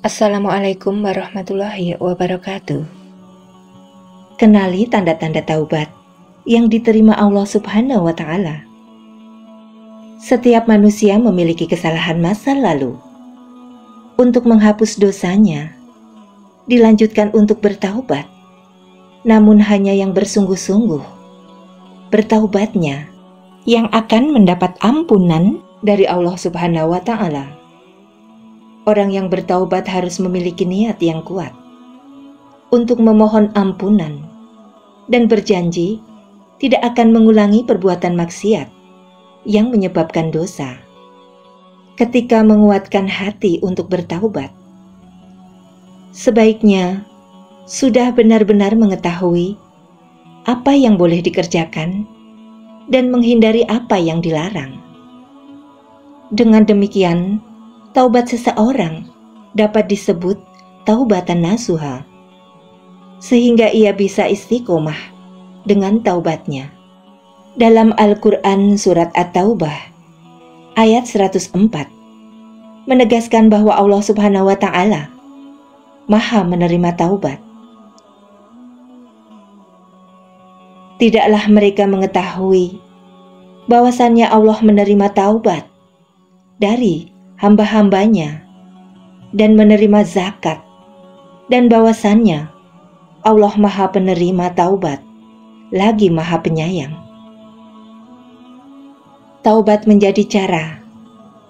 Assalamualaikum warahmatullahi wabarakatuh. Kenali tanda-tanda taubat yang diterima Allah Subhanahu wa Ta'ala. Setiap manusia memiliki kesalahan masa lalu. Untuk menghapus dosanya, dilanjutkan untuk bertaubat, namun hanya yang bersungguh-sungguh. Bertaubatnya yang akan mendapat ampunan dari Allah Subhanahu wa Ta'ala. Orang yang bertaubat harus memiliki niat yang kuat untuk memohon ampunan dan berjanji tidak akan mengulangi perbuatan maksiat yang menyebabkan dosa. Ketika menguatkan hati untuk bertaubat, sebaiknya sudah benar-benar mengetahui apa yang boleh dikerjakan dan menghindari apa yang dilarang. Dengan demikian, taubat seseorang dapat disebut taubatan nasuha, sehingga ia bisa istiqomah dengan taubatnya. Dalam Al-Quran Surat At-Taubah ayat 104 menegaskan bahwa Allah Subhanahu wa Ta'ala Maha menerima taubat. Tidaklah mereka mengetahui bahwasannya Allah menerima taubat dari hamba-hambanya dan menerima zakat, dan bahwasannya Allah Maha Penerima Taubat lagi Maha Penyayang. Taubat menjadi cara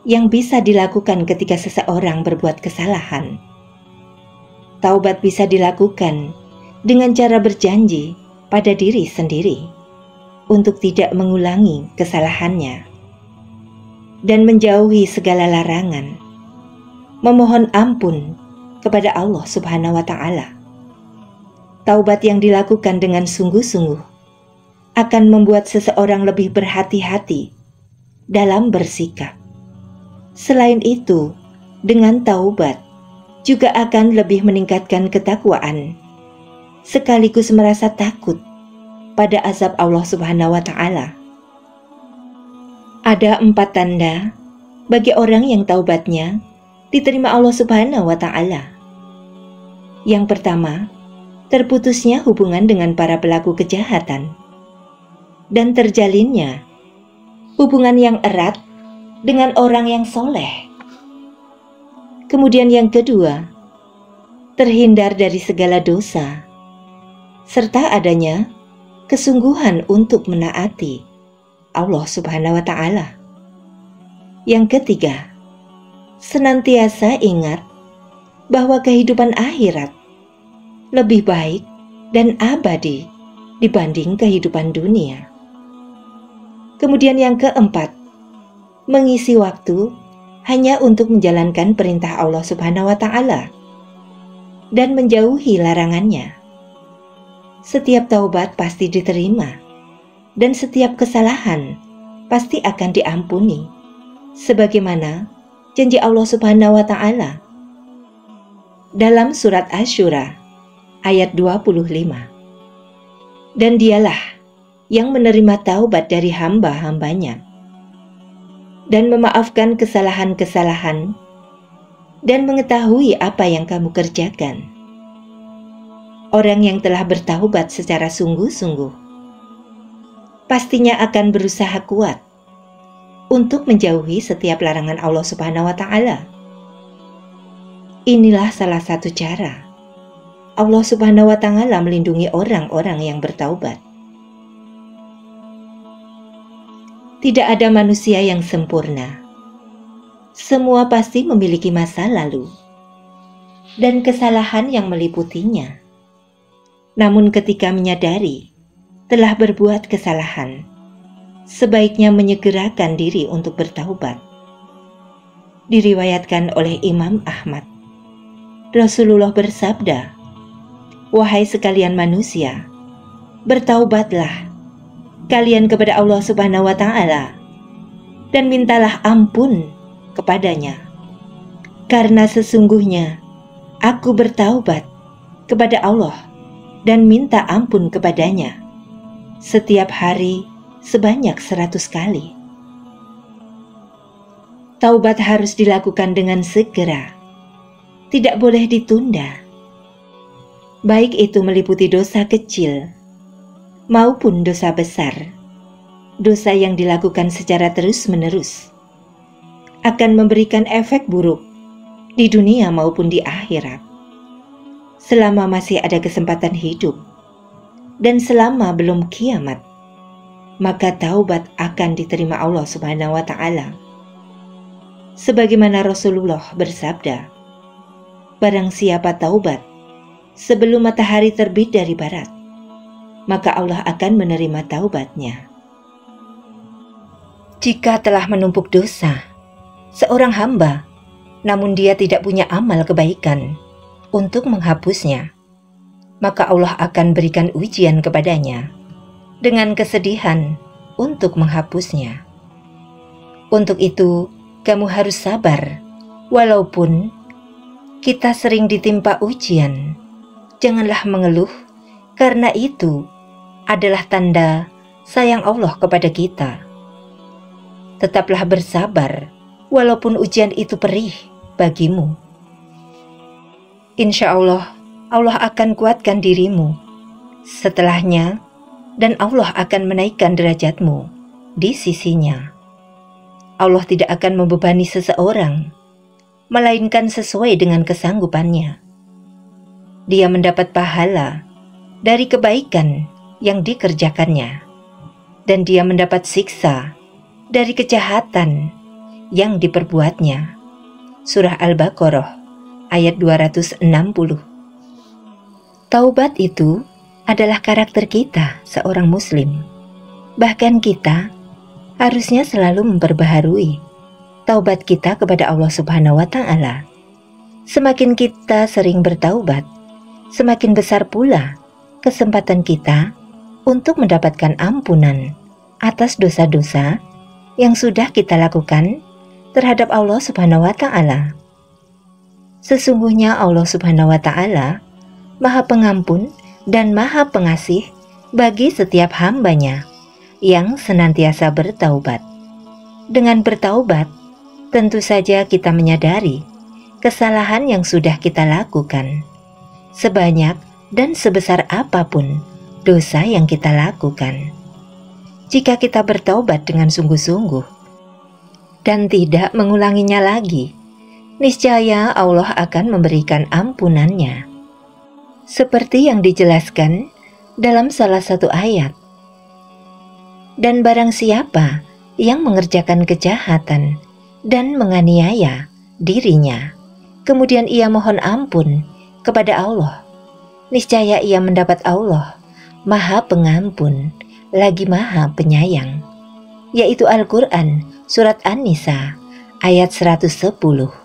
yang bisa dilakukan ketika seseorang berbuat kesalahan. Taubat bisa dilakukan dengan cara berjanji pada diri sendiri untuk tidak mengulangi kesalahannya dan menjauhi segala larangan, memohon ampun kepada Allah Subhanahu wa Ta'ala. Taubat yang dilakukan dengan sungguh-sungguh akan membuat seseorang lebih berhati-hati dalam bersikap. Selain itu, dengan taubat juga akan lebih meningkatkan ketakwaan, sekaligus merasa takut pada azab Allah Subhanahu wa Ta'ala. Ada 4 tanda bagi orang yang taubatnya diterima Allah Subhanahu wa Ta'ala. Yang pertama, terputusnya hubungan dengan para pelaku kejahatan dan terjalinnya hubungan yang erat dengan orang yang soleh. Kemudian yang kedua, terhindar dari segala dosa serta adanya kesungguhan untuk menaati Allah Subhanahu wa Ta'ala. Yang ketiga, senantiasa ingat bahwa kehidupan akhirat lebih baik dan abadi dibanding kehidupan dunia. Kemudian yang keempat, mengisi waktu hanya untuk menjalankan perintah Allah Subhanahu wa Ta'ala dan menjauhi larangannya. Setiap taubat pasti diterima, dan setiap kesalahan pasti akan diampuni, sebagaimana janji Allah Subhanahu wa Ta'ala dalam surat Asy-Syura ayat 25. Dan dialah yang menerima taubat dari hamba-hambanya dan memaafkan kesalahan-kesalahan dan mengetahui apa yang kamu kerjakan. Orang yang telah bertaubat secara sungguh-sungguh pastinya akan berusaha kuat untuk menjauhi setiap larangan Allah Subhanahu wa Ta'ala. Inilah salah satu cara Allah Subhanahu wa Ta'ala melindungi orang-orang yang bertaubat. Tidak ada manusia yang sempurna. Semua pasti memiliki masa lalu dan kesalahan yang meliputinya. Namun ketika menyadari telah berbuat kesalahan, sebaiknya menyegerakan diri untuk bertaubat. Diriwayatkan oleh Imam Ahmad, Rasulullah bersabda, "Wahai sekalian manusia, bertaubatlah kalian kepada Allah Subhanahu wa Ta'ala dan mintalah ampun kepadanya, karena sesungguhnya aku bertaubat kepada Allah dan minta ampun kepadanya setiap hari sebanyak 100 kali. Taubat harus dilakukan dengan segera. tidak boleh ditunda. Baik itu meliputi dosa kecil maupun dosa besar. Dosa yang dilakukan secara terus-menerus akan memberikan efek buruk di dunia maupun di akhirat. Selama masih ada kesempatan hidup dan selama belum kiamat, maka taubat akan diterima Allah Subhanahu wa Ta'ala. Sebagaimana Rasulullah bersabda, barang siapa taubat sebelum matahari terbit dari barat, maka Allah akan menerima taubatnya. Jika telah menumpuk dosa seorang hamba, namun dia tidak punya amal kebaikan untuk menghapusnya, maka Allah akan berikan ujian kepadanya dengan kesedihan untuk menghapusnya. Untuk itu, kamu harus sabar, walaupun kita sering ditimpa ujian. Janganlah mengeluh, karena itu adalah tanda sayang Allah kepada kita. Tetaplah bersabar, walaupun ujian itu perih bagimu. Insya Allah, Allah akan kuatkan dirimu setelahnya, dan Allah akan menaikkan derajatmu di sisinya. Allah tidak akan membebani seseorang, melainkan sesuai dengan kesanggupannya. Dia mendapat pahala dari kebaikan yang dikerjakannya, dan dia mendapat siksa dari kejahatan yang diperbuatnya. Surah Al-Baqarah ayat 260. Taubat itu adalah karakter kita seorang muslim. Bahkan kita harusnya selalu memperbaharui taubat kita kepada Allah Subhanahu wa Ta'ala. Semakin kita sering bertaubat, semakin besar pula kesempatan kita untuk mendapatkan ampunan atas dosa-dosa yang sudah kita lakukan terhadap Allah Subhanahu wa Ta'ala. Sesungguhnya Allah Subhanahu wa Ta'ala Maha Pengampun dan Maha Pengasih bagi setiap hambanya yang senantiasa bertaubat. Dengan bertaubat, tentu saja kita menyadari kesalahan yang sudah kita lakukan, sebanyak dan sebesar apapun dosa yang kita lakukan. Jika kita bertaubat dengan sungguh-sungguh dan tidak mengulanginya lagi, niscaya Allah akan memberikan ampunannya. Seperti yang dijelaskan dalam salah satu ayat. Dan barang siapa yang mengerjakan kejahatan dan menganiaya dirinya, kemudian ia mohon ampun kepada Allah, niscaya ia mendapat Allah Maha Pengampun lagi Maha Penyayang, yaitu Al-Quran Surat An-Nisa ayat 110.